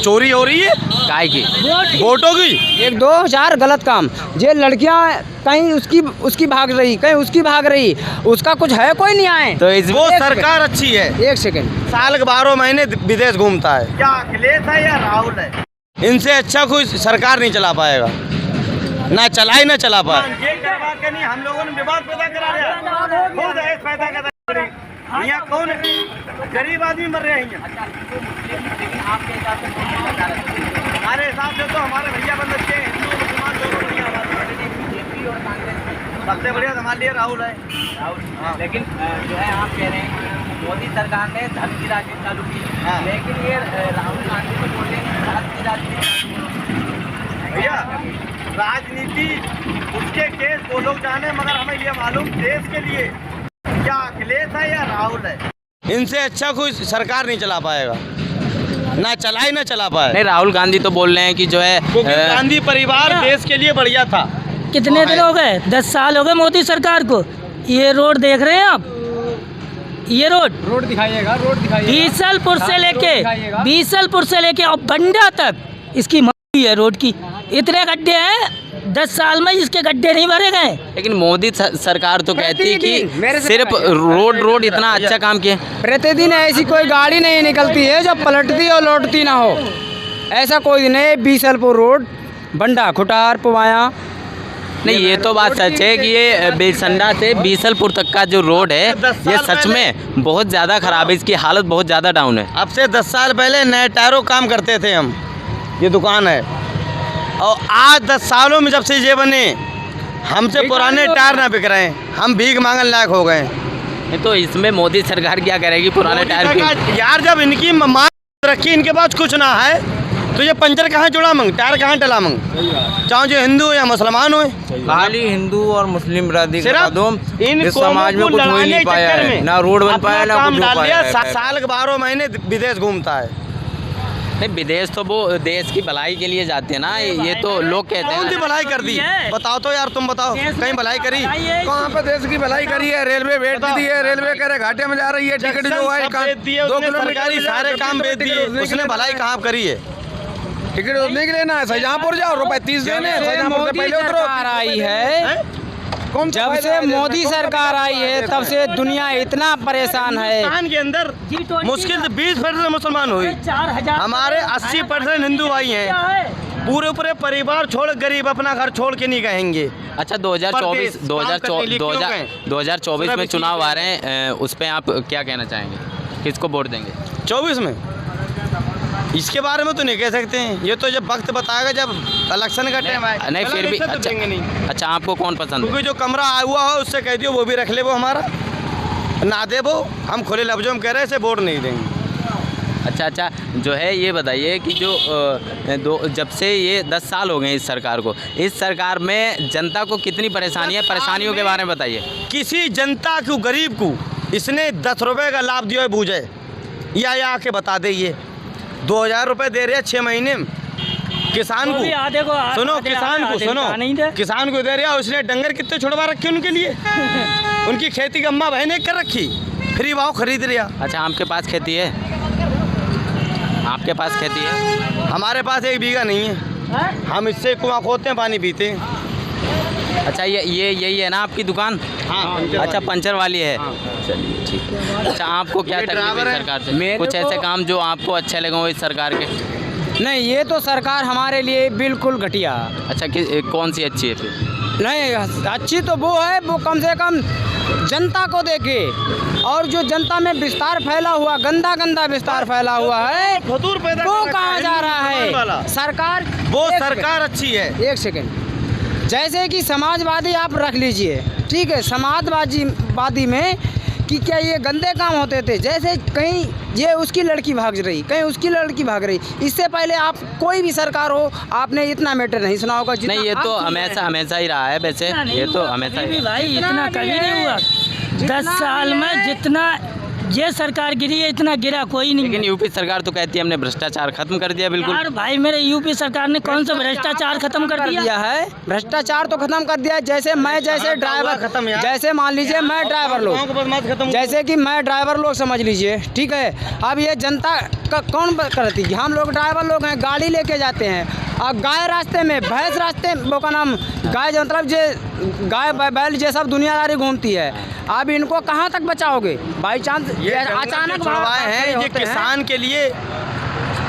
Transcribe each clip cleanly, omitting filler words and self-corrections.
चोरी हो रही है काय की वोटों की। 1-2 गलत काम। ये लड़कियां कहीं उसकी भाग रही, कहीं उसकी भाग रही, उसका कुछ है कोई नहीं आए। तो इस वो सरकार अच्छी है। 1 सेकंड, साल के 12 महीने विदेश घूमता है। क्या अखिलेश है या राहुल है? इनसे अच्छा कोई सरकार नहीं चला पाएगा, ना चला ही ना चला पाए। नहीं, हम लोगों ने विवाद पैदा करा दिया, खुद ऐसे पैदा कर यहाँ कौन है? गरीब आदमी मर रहे हैं। हमारे हिसाब से तो हमारे भैया बंद अच्छे हैं, हिंदू मुसलमान दोनों बढ़िया। सबसे बढ़िया हमारे लिए राहुल है। हाँ। लेकिन जो है आप कह रहे हैं मोदी सरकार ने धर्म की राजनीति चालू की, हाँ। लेकिन ये राहुल गांधी को बोल रहे हैं जात की राजनीति। भैया राजनीति उसके केस वो लोग जाने, मगर हमें ये मालूम देश के लिए क्या अखिलेश है या राहुल है। इनसे अच्छा कोई सरकार नहीं चला पाएगा, ना चला ही ना चला पाए। नहीं, राहुल गांधी तो बोल रहे हैं कि जो है गांधी परिवार देश के लिए बढ़िया था। कितने दिन हो गए? 10 साल हो गए मोदी सरकार को। ये रोड देख रहे हैं आप, ये रोड दिखाइएगा, रोड दिखाइएगा। बीसलपुर से लेके और बंडा तक इसकी मौती है रोड की। इतने गड्ढे हैं, 10 साल में इसके गड्ढे नहीं भरे गए। लेकिन मोदी सरकार तो कहती है कि सिर्फ रोड इतना अच्छा काम किया। प्रतिदिन ऐसी कोई गाड़ी नहीं निकलती है जो पलटती और लौटती ना हो, ऐसा कोई नहीं। बीसलपुर रोड, बंडा, खुटार, पुवाया। नहीं, ये तो बात सच है कि ये बेलसंडा से बीसलपुर तक का जो रोड है ये सच में बहुत ज़्यादा ख़राब है, इसकी हालत बहुत ज़्यादा डाउन है। अब से 10 साल पहले नए टायरों काम करते थे हम, ये दुकान है, और आज 10 सालों में जब से ये बने हमसे पुराने टायर ना बिक रहे हैं, हम भीख मांगने लायक हो गए। तो इसमें मोदी सरकार क्या करेगी? पुराने टायर यार जब इनकी मांग रखी, इनके पास कुछ ना है, तो ये पंचर कहाँ जुड़ा मंग, टायर कहाँ डला मंग, चाहे जो हिंदू हो या मुसलमान हो। खाली हिंदू और मुस्लिम बिरादरी इस समाज में कुछ हो ही नहीं पाया है, ना रोड बन पाया ना कुछ हो पाया है। साल के 12 महीने विदेश घूमता है। नहीं, विदेश तो वो देश की भलाई के लिए जाते हैं ना, ये तो लोग कहते कौन सी हैं। भलाई कर दी? बताओ तो यार, तुम बताओ कहीं भलाई करी? कहाँ पे देश की भलाई करी है? रेलवे बेच दी है, रेलवे कह रहे घाटे में जा रही है, टिकट जो है 2 किलोमीटर सरकारी सारे काम बेच दिए, उसने भलाई कहाँ करी है? टिकट उतने के लेना है, शाहजहाँपुर जाओ, रुपए 30 देने हैं, शाहजहाँपुर से पहले उतरो। आई है जब से मोदी सरकार आई है तब से दुनिया इतना परेशान है। हिंदुस्तान के अंदर मुश्किल से 20% मुसलमान हुई, हमारे 80% हिंदू भाई हैं। पूरे परिवार छोड़, गरीब अपना घर छोड़ के नहीं कहेंगे। अच्छा, 2024 में चुनाव आ रहे हैं, उस पर आप क्या कहना चाहेंगे? किसको वोट देंगे 24 में? इसके बारे में तो नहीं कह सकते हैं, ये तो जब वक्त बताएगा, जब इलेक्शन का टाइम आए। नहीं, फिर भी तो अच्छा, नहीं। अच्छा आपको कौन पसंद है? क्योंकि जो कमरा आया हुआ हो उससे कह दियो वो भी रख ले, वो हमारा ना दे, वो हम खुले लफ्जों में कह रहे हैं, वोट नहीं देंगे। अच्छा, जो है ये बताइए कि जो जब से ये 10 साल हो गए इस सरकार को, इस सरकार में जनता को कितनी परेशानियाँ, परेशानियों के बारे में बताइए। किसी जनता को, गरीब को इसने 10 रुपये का लाभ दिया है बूझे, या आके बता दे। ये 2000 रुपये दे रहे हैं 6 महीने में किसान को। सुनो, किसान को दे रहा, उसने डंगर कितने छुड़वा रखे उनके लिए उनकी खेती अम्मा बहने कर रखी, फ्री भाव खरीद लिया। अच्छा, आपके पास खेती है? आपके पास खेती है? हमारे पास 1 बीघा नहीं है, हम इससे कुआं खोदते हैं, पानी पीते हैं। अच्छा, ये यही है ना आपकी दुकान? हाँ। अच्छा, पंचर वाली है। चलिए, ठीक है। अच्छा, आपको क्या तकलीफ है सरकार से? कुछ ऐसे काम जो आपको अच्छे लगे हो इस सरकार के? नहीं, ये तो सरकार हमारे लिए बिल्कुल घटिया। अच्छा, कौन सी अच्छी है फिर? नहीं, अच्छी तो वो है, वो कम से कम जनता को देखे, और जो जनता में विस्तार फैला हुआ, गंदा विस्तार फैला हुआ है, वो कहाँ जा रहा है? सरकार, वो सरकार अच्छी है। 1 सेकंड, जैसे कि समाजवादी आप रख लीजिए, ठीक है, समाजवादी में कि क्या ये गंदे काम होते थे? जैसे कहीं ये उसकी लड़की भाग रही, कहीं उसकी लड़की भाग रही। इससे पहले आप कोई भी सरकार हो, आपने इतना मैटर नहीं सुना होगा। नहीं, ये तो हमेशा ही रहा है वैसे, ये तो हमेशा ही। भाई इतना कभी नहीं हुआ। 10 साल में जितना ये सरकार गिरी है, इतना गिरा कोई नहीं। लेकिन यूपी सरकार तो कहती है हमने भ्रष्टाचार खत्म कर दिया बिल्कुल। यार भाई मेरे यूपी सरकार ने कौन सा भ्रष्टाचार खत्म कर दिया? है भ्रष्टाचार तो खत्म कर दिया है। जैसे मैं जैसे ड्राइवर खत्म यार। जैसे मान लीजिए मैं ड्राइवर लोग, जैसे कि मैं ड्राइवर लोग समझ लीजिए, ठीक है। अब ये जनता का कौन करती है? हम लोग ड्राइवर लोग हैं, गाड़ी लेके जाते हैं। अब गाय रास्ते में, भैंस रास्ते में, वो का नाम गाय जो मतलब जो गाय बैल ये सब दुनियादारी घूमती है। अब इनको कहाँ तक बचाओगे? बाई चांस अचानक छुड़वाए हैं, ये किसान के लिए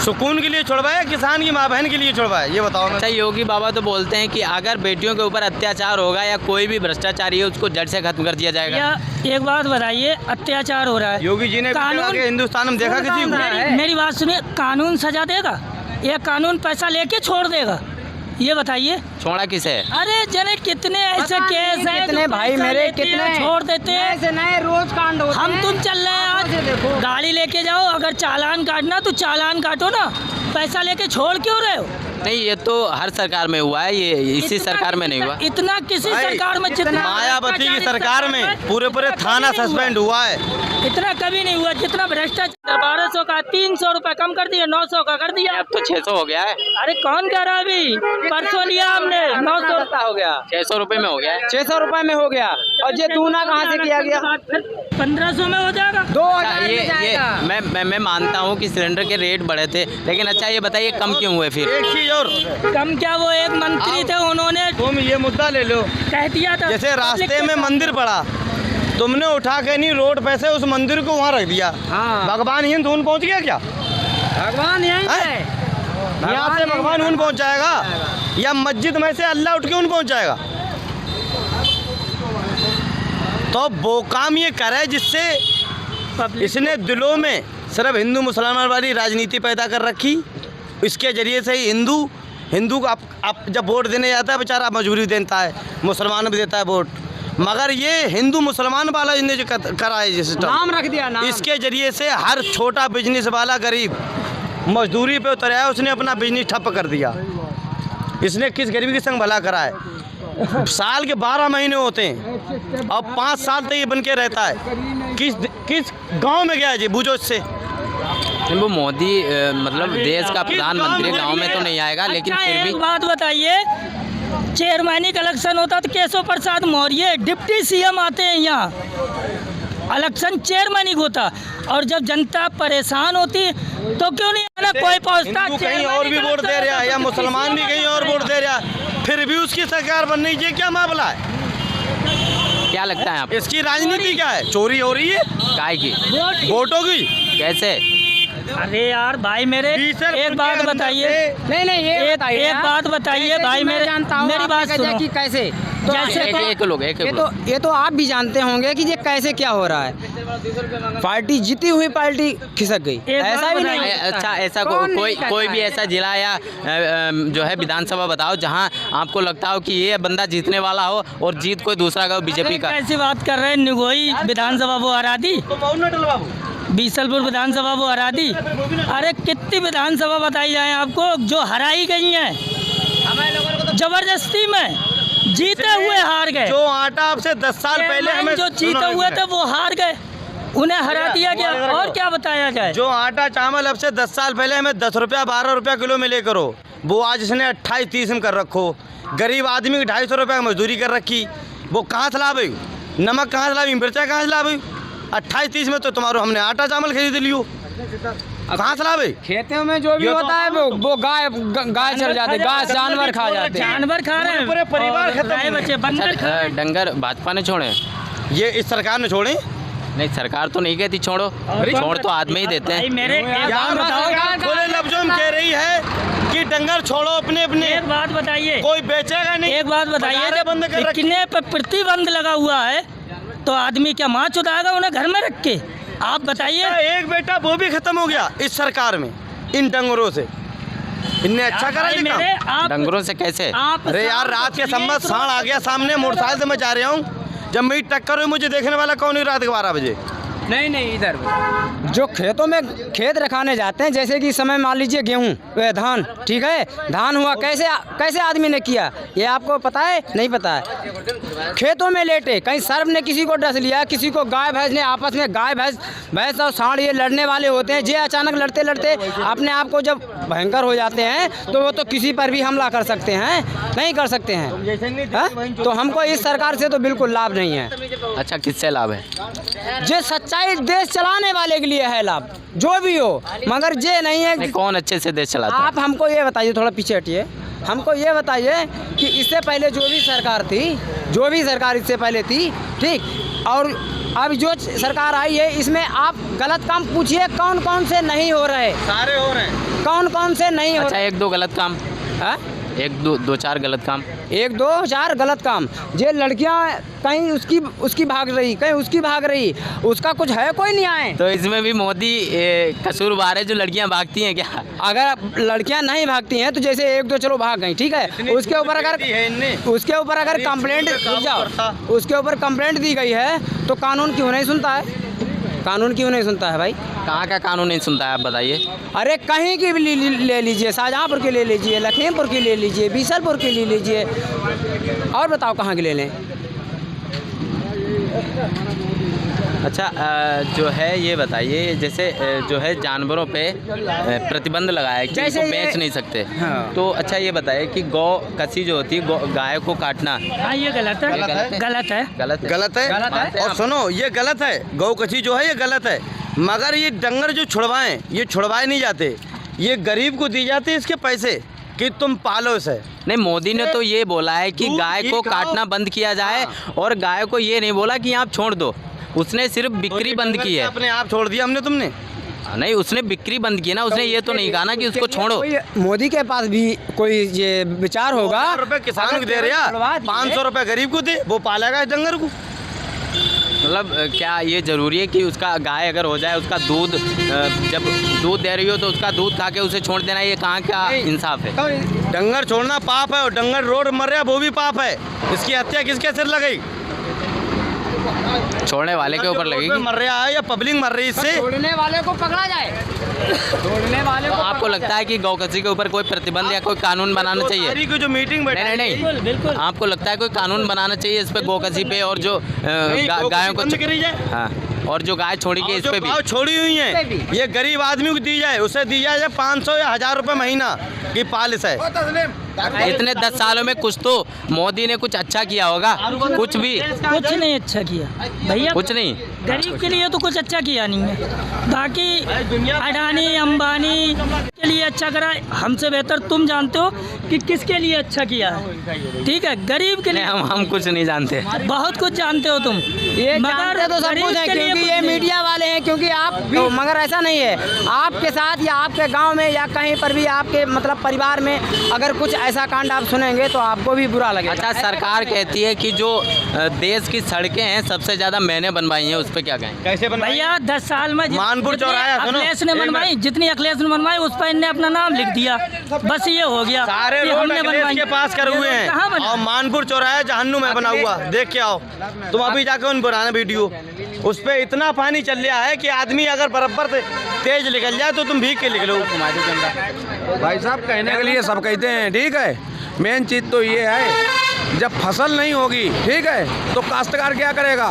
सुकून के लिए छुड़वाए, किसान की माँ बहन के लिए छुड़वाए, ये बताओ। अच्छा, योगी बाबा तो बोलते हैं कि अगर बेटियों के ऊपर अत्याचार होगा या कोई भी भ्रष्टाचारी है उसको जड़ से खत्म कर दिया जाएगा। या एक बात बताइए, अत्याचार हो रहा है, योगी जी ने आगे हिंदुस्तान में देखा किसी को? मेरी बात सुनिए, कानून सजा देगा या कानून पैसा लेके छोड़ देगा? ये बताइए। छोड़ा किसे? अरे जने कितने ऐसे केस हैं, कितने भाई मेरे कितने छोड़ देते हैं, नए रोज कांड होते हैं। हम तुम चल रहे हैं आज, गाड़ी लेके जाओ, अगर चालान काटना तो चालान काटो ना, पैसा लेके छोड़ क्यों रहे हो? नहीं, ये तो हर सरकार में हुआ है, ये इसी सरकार में नहीं हुआ। इतना किसी सरकार में जितना मायावती की सरकार में पूरे थाना सस्पेंड हुआ है, इतना कभी नहीं हुआ जितना भ्रष्टाचार। 1200 का 300 रुपए कम कर दिया, 900 का कर दिया, अब तो 600 हो गया है। अरे कौन कह रहा है? अभी परसों लिया हमने, 900 हो गया, 600 रुपए में हो गया है। 600 रुपए में हो गया। और ये दूना कहाँ से किया गया? 1500 में हो जाएगा। 2000 ये में जाएगा। मैं मानता हूँ कि सिलेंडर के रेट बढ़े थे, लेकिन अच्छा ये बताइए कम क्यों हुए फिर? एक चीज और, कम क्या, वो एक मंत्री थे, उन्होंने तुम ये मुद्दा ले लो, कह दिया था जैसे रास्ते में मंदिर पड़ा, तुमने उठा के नहीं रोड पे से उस मंदिर को वहाँ रख दिया। हाँ। भगवान हिंद उन पहुँच गया क्या? भगवान यहीं है। यहाँ से भगवान उन पहुँच जाएगा या मस्जिद में से अल्लाह उठ के उन पहुँच जाएगा? तो वो काम ये करे जिससे इसने दिलों में सिर्फ हिंदू मुसलमान वाली राजनीति पैदा कर रखी। इसके जरिए से ही हिंदू को आप जब वोट देने जाता है बेचारा मजबूरी देता है, मुसलमान भी देता है वोट, मगर ये हिंदू मुसलमान वाला इन्हें जो करा है जिस नाम रख दिया नाम। इसके जरिए से हर छोटा बिजनेस वाला गरीब मजदूरी पे उतर आया, उसने अपना बिजनेस ठप कर दिया। इसने किस गरीबी के संग भला करा है? साल के 12 महीने होते हैं और 5 साल तक ये बन के रहता है। किस गांव में गया जी बूझो इससे? वो मोदी मतलब देश का प्रधानमंत्री, गांव में तो नहीं आएगा, लेकिन अच्छा, फिर भी एक बात बताइए, चेयरमैनी का इलेक्शन होता तो केशव प्रसाद मौर्य डिप्टी सीएम आते हैं यहाँ, इलेक्शन चेयरमैनी को होता, और जब जनता परेशान होती तो क्यों नहीं आना? कोई पहुँचता कहीं और भी वोट दे रहा है या मुसलमान भी कहीं और वोट दे रहा है, फिर भी उसकी सरकार बन रही है, क्या मामला है? क्या लगता है आपको? इसकी राजनीति क्या है? चोरी हो रही है काय की? वोटों की। कैसे? अरे यार भाई मेरे, एक बात बताइए, नहीं ये बताइए, एक बात बताइए भाई मेरे, मेरी बात सुनो कि कैसे तो जैसे एक लोग ये तो आप भी जानते होंगे कि ये कैसे क्या हो रहा है। पार्टी जीती हुई पार्टी खिसक गई, ऐसा भी नहीं। अच्छा, ऐसा कोई भी ऐसा जिला या जो है विधानसभा बताओ जहां आपको लगता हो कि ये बंदा जीतने वाला हो और जीत कोई दूसरा का, बीजेपी का। कैसी बात कर रहे हैं? निगोई विधानसभा वो हरा दी, बीसलपुर विधानसभा वो हरा दी। अरे कितनी विधानसभा बताई जाए आपको जो हराई गई हैं जबरदस्ती में, जीते हुए हार गए। जो आटा आपसे 10 साल पहले हमें जो जीते हुए थे वो हार गए, उन्हें हरा दिया गया। और क्या बताया जाए? जो आटा चावल अब से 10 साल पहले हमें 10 रुपया 12 रुपया किलो में ले करो, वो आज इसने 28-30 में कर रखो। गरीब आदमी की 250 रुपया मजदूरी कर रखी, वो कहाँ से ला भाई? नमक कहाँ से ला भाई? मिर्चा कहाँ से ला भाई? 28-30 में तो तुम्हारा हमने आटा चावल खरीद लियो, कहाँ से ला भाई? खेतों में जो भी होता है वो गाय चल जाते, गाय जानवर खा जाते, जानवर खा रहे हैं, पूरे परिवार खत्म गाय बच्चे बंदर खा रहे हैं। डंगर भाजपा ने छोड़े? ये इस सरकार ने छोड़े? नहीं, सरकार तो नहीं कहती छोड़ो, छोड़ तो आदमी ही देते हैं। मेरे एक बात बताओ, खुले लफ्जों में कह रही है कि डंगर छोड़ो अपने अपने, एक बात बताइए, कोई बेचेगा नहीं। एक बात बताइए, जब बंद कर रखी। इतने पे प्रतिबंध लगा हुआ है तो आदमी क्या माँ चुदाएगा उन्हें घर में रख के? आप बताइए। एक बेटा वो भी खत्म हो गया इस सरकार में, इन डंगरों से। इनने अच्छा करा ये काम। डंगरों से कैसे? अरे यार, रात के सम्मत सांड आ गया सामने, मोटरसाइकिल से मैं जा रहा हूँ, जब मेरी टक्कर हुई मुझे देखने वाला कौन हुई रात के 12 बजे? नहीं इधर जो खेतों में खेत रखाने जाते हैं, जैसे कि इस समय मान लीजिए गेहूँ व धान, ठीक है, धान हुआ, कैसे आदमी ने किया ये आपको पता है? नहीं पता है। खेतों में लेटे, कहीं सर्प ने किसी को डस लिया, किसी को गाय भैंस ने आपस में, गाय भैंस और सांड ये लड़ने वाले होते हैं, ये अचानक लड़ते लड़ते अपने आप को जब भयंकर हो जाते हैं तो वो तो किसी पर भी हमला कर सकते हैं, नहीं कर सकते हैं। तो हमको इस सरकार से तो बिल्कुल लाभ नहीं है। अच्छा, किससे लाभ है? जो सच्चाई देश चलाने वाले के लिए है लाभ, जो भी हो, मगर ये नहीं है कि कौन अच्छे से देश चलाता है? आप हमको ये बताइए, थोड़ा पीछे हटिए, हमको ये बताइए कि इससे पहले जो भी सरकार थी, जो भी सरकार इससे पहले थी, ठीक, और अब जो सरकार आई है इसमें आप गलत काम पूछिए कौन कौन से नहीं हो रहे, सारे हो रहे हैं, कौन कौन से नहीं हो अच्छा, रहे। एक दो गलत काम, हाँ? एक दो चार गलत काम, एक दो चार गलत काम। ये लड़कियां कहीं उसकी भाग रही, कहीं उसकी भाग रही, उसका कुछ है कोई नहीं आए। तो इसमें भी मोदी कसूरवार है जो लड़कियां भागती हैं क्या? अगर लड़कियां नहीं भागती हैं तो जैसे एक दो चलो भाग गई, ठीक है, उसके ऊपर अगर कंप्लेंट, उसके ऊपर कंप्लेंट दी गई है तो कानून क्यों नहीं सुनता है? कानून क्यों नहीं सुनता है भाई? कहाँ का कानून नहीं सुनता है, आप बताइए। अरे कहीं की भी ले लीजिए, शाहजहाँपुर की ले लीजिए, लखीमपुर की ले लीजिए, बीसलपुर की ले लीजिए, और बताओ कहाँ की ले लें। अच्छा, जो है ये बताइए, जैसे जो है जानवरों पे प्रतिबंध लगाया है कि जैसे इनको ये- बेच नहीं सकते, हाँ। तो अच्छा ये बताइए कि गौ कसी जो होती है, गाय को काटना हाँ, ये गलत है, गलत है? गलत है। गलत है? गलत है, गलत है। और सुनो, ये गलत है, गौ कची जो है ये गलत है, मगर ये डंगर जो छुड़वाएं, ये छुड़वाए नहीं जाते, ये गरीब को दी जाती है इसके पैसे कि तुम पालो इसे। नहीं, मोदी ने तो ये बोला है कि दूध गाय घी को खाओ। काटना बंद किया जाए, और गाय को ये नहीं बोला कि आप छोड़ दो, उसने सिर्फ बिक्री बंद की है। अपने आप छोड़ दिया हमने, तुमने नहीं, उसने बिक्री बंद की ना, उसने ये तो नहीं कहा ना कि उसको छोड़ो। कोई मोदी के पास भी कोई ये विचार होगा। 2,000 रुपए किसान को दे रहा, 500 रुपए गरीब को दे, वो पालेगा इस डंगर को। मतलब क्या ये ज़रूरी है कि उसका गाय अगर हो जाए, उसका दूध जब दूध दे रही हो तो उसका दूध खा के उसे छोड़ देना, ये कहाँ का इंसाफ है? डंगर छोड़ना पाप है, और डंगर रोड मर रहा वो भी पाप है। इसकी हत्या किसके सिर लगेगी? छोड़ने वाले के ऊपर रोड पे लगेगी। मर रहा है या पब्लिक मर रही है इससे? छोड़ने वाले को पकड़ा जाए, छोड़ने वाले को आपको लगता है कि गौकसी के ऊपर कोई प्रतिबंध या कोई कानून बनाना चाहिए? सारी की जो मीटिंग नहीं नहीं बिल्कुल, नहीं, बिल्कुल। आपको लगता है कोई कानून बनाना चाहिए इस पे, गौकसी पे, और जो गायों को बंद करी जाए, हाँ, और जो गाय छोड़ी गई इस जो पे भी? गाय छोड़ी हुई पे है भी। ये गरीब आदमी को दी जाए, उसे दी जाए 500 या 1000 रुपए महीना की पालिश है। इतने 10 सालों में कुछ तो मोदी ने कुछ अच्छा किया होगा, कुछ भी कुछ नहीं अच्छा किया भैया, कुछ नहीं। गरीब के लिए तो कुछ अच्छा किया नहीं है। बाकी अडानी अंबानी के लिए अच्छा करा, हमसे बेहतर तुम जानते हो कि किसके लिए अच्छा किया है, ठीक है? गरीब के नहीं, लिए हम कुछ नहीं जानते। बहुत कुछ जानते हो तुम, ये जानते तो सब गरीब कुछ है, के लिए क्योंकि कुछ ये नहीं। मीडिया वाले हैं, क्योंकि आप भी, मगर ऐसा नहीं है, आपके साथ या आपके गांव में या कहीं पर भी आपके मतलब परिवार में अगर कुछ ऐसा कांड आप सुनेंगे तो आपको भी बुरा लगेगा। अच्छा, सरकार कहती है कि जो देश की सड़कें हैं सबसे ज़्यादा मैंने बनवाई हैं, उस पर क्या कहें? कैसे भैया 10 साल में मानपुर चौराहा, सुनो, अखिलेश ने बनवाई, जितनी अखिलेश ने बनवाई उस पर इनने अपना नाम लिख दिया, बस ये हो गया। सारे कि रोड हमने अखिलेश बनवाई। के पास कर हुए ये कहाँ हैं, बना? और मानपुर चौराहा जहन्नुम में बना हुआ, देख के आओ तुम अभी जाके उन पुराने वीडियो, उस पे इतना पानी चल रहा है कि आदमी अगर बराबर से तेज निकल जाए तो तुम भीग के निकलो। भाई साहब, कहने के लिए सब कहते हैं, ठीक है, मेन चीज़ तो ये है, जब फसल नहीं होगी, ठीक है, तो काश्तकार क्या करेगा?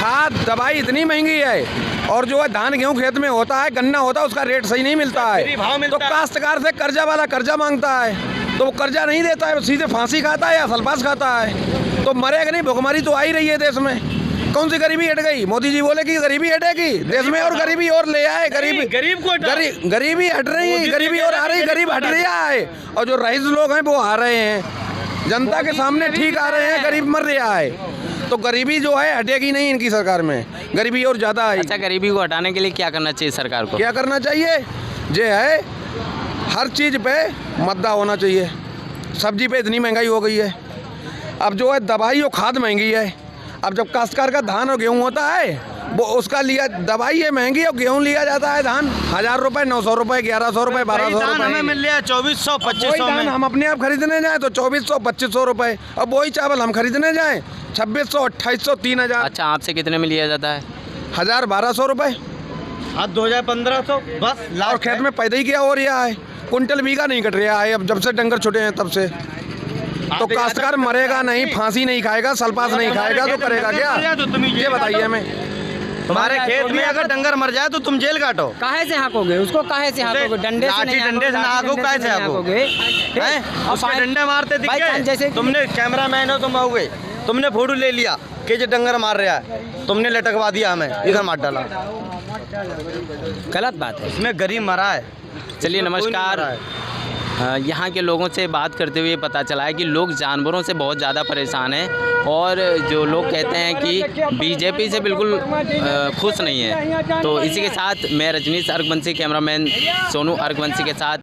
खाद दवाई इतनी महंगी है, और जो है धान गेहूँ खेत में होता है, गन्ना होता है, उसका रेट सही नहीं मिलता फ्री भाव है, मिलता तो है। काश्तकार से कर्जा वाला कर्जा मांगता है, तो वो कर्जा नहीं देता है, वो सीधे फांसी खाता है या सलपास खाता है, तो मरेगा नहीं। भुखमरी तो आ ही रही है देश में, कौन सी गरीबी हट गई? मोदी जी बोले कि गरीबी हटेगी देश में, और गरीबी और ले आए, गरीब को हटाओ। गरीबी हट रही है, गरीबी और आ रही, गरीब हट रहा है, और जो रईस लोग हैं वो आ रहे हैं, जनता के सामने ठीक आ रहे हैं, गरीब मर रहा है। तो गरीबी जो है हटेगी नहीं इनकी सरकार में, गरीबी और ज़्यादा है। अच्छा, गरीबी को हटाने के लिए क्या करना चाहिए सरकार को? क्या करना चाहिए? ये है, हर चीज़ पे मद्दा होना चाहिए। सब्जी पे इतनी महंगाई हो गई है, अब जो है दवाई और खाद महंगी है। अब जब काश्तकार का धान और गेहूँ होता है, वो उसका लिया दवाई है महंगी, और गेहूँ लिया जाता है धान 1000 रुपये, 900 रुपये, 1100 रुपये, 1200 हमें रुपये। मिल रहा है 2400 वही 2500 धान में। हम अपने आप खरीदने जाएँ तो 2400 2500 रुपये, अब वही चावल हम खरीदने जाएँ 2600 2800 3000। अच्छा, आपसे कितने में लिया जाता है? 1000 1200 रुपये, अब 2015 बस और लास्ट खेत में पैदा ही क्या हो रहा है? कुंटल बीघा नहीं कट रहा है अब, जब से डंगर छुटे हैं तब से। तो काश्तकार मरेगा नहीं, फांसी नहीं खाएगा, सल्पास नहीं खाएगा तो करेगा क्या? तो तुम ये बताइए हमें। तुम्हारे खेत में अगर डंगर मर जाए तो तुम जेल काटो। काहे से हाँकोगे उसको? काहे से हाँकोगे? डंडे से नहीं डंडे से ना हाँको, काहे से हाँकोगे? हैं? उसके डंडे मारते भाई, दिखे? जैसे तुमने कैमरामैन हो, तुम आओगे, तुमने फोटो ले लिया कि जो डंगर मार रहा है, तुमने लटकवा दिया हमें, इधर मार डाला। गलत बात है। इसमें गरीब मरा है। चलिए नमस्कार। यहाँ के लोगों से बात करते हुए पता चला है कि लोग जानवरों से बहुत ज़्यादा परेशान हैं और जो लोग कहते हैं कि बीजेपी से बिल्कुल खुश नहीं है। तो इसी के साथ मैं रजनीश अर्कवंशी, कैमरामैन सोनू अर्कवंशी के साथ